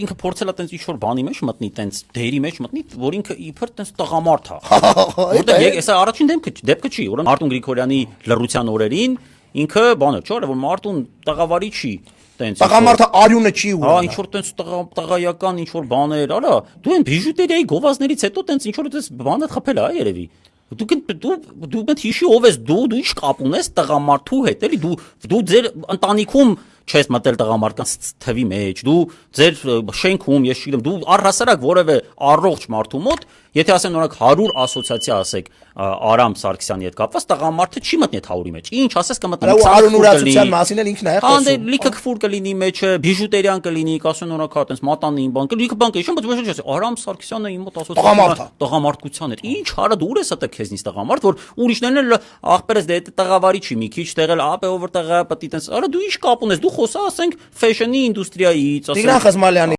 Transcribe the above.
ինքը փորձել է տենց ինչ որ բանի մեջ մտնի, տենց դերի մեջ մտնի, որ ինքը իբր տենց տղամարդ է։ Որտեղ հեսա առաջին դեպքը չի, ուրեմն Մարտուն Գրիգորյանի լռության օրերին ինքը բանը չէ, որ Մարտուն տղավարի չի, տենց տղամարդը արյունը չի ու։ Հա, ինչ որ տենց տղայական ինչ որ բաներ, արա, դու այն բիժուտերիայի գովազներից հետո տենց ինչ որ տենց բանը խփել է, երևի։ Դու մտ հիշի ով ես դու ինչ կապ ունես տղամարդու հետ, էլի դու ձեր ընտանիքում չես մտել տղամարդկանց թվի մեջ, դու ձեր շենքում, ես չգիտեմ, դու առհասարակ որևէ առողջ մարդու մոտ, եթե ասեմ նորակ 100 ասոցիացիա ասեք Արամ Սարգսյանի հետ կապված, տղամարդը չի մտնի 100-ի մեջ։ Ինչ ասես կմտնի 20 մասին էլ ինքն է խոսում։ Հանդե լիքը քֆուր կլինի մեջը, բիժուտերիան կլինի, կասեն նորակ հա տես մատանին բան, լիքը բան կլինի, բայց ոչ ասի Արամ Սարգսյանը իմ մոտ ասոցիացիա տղամարդկության հետ։ Ինչ արա դու ուր ես ատա քեզնից տղամարդ, որ ուրիշներն էլ ախպերս դե տղավարի չի մի քիչ տեղել, ապե ով որ տղա պետք է տես։ Արա դու ինչ կապ ունես, դու խոսա ասենք ֆեշնի ինդուստրիայից, ասենք Տիգրան Խզմալյանի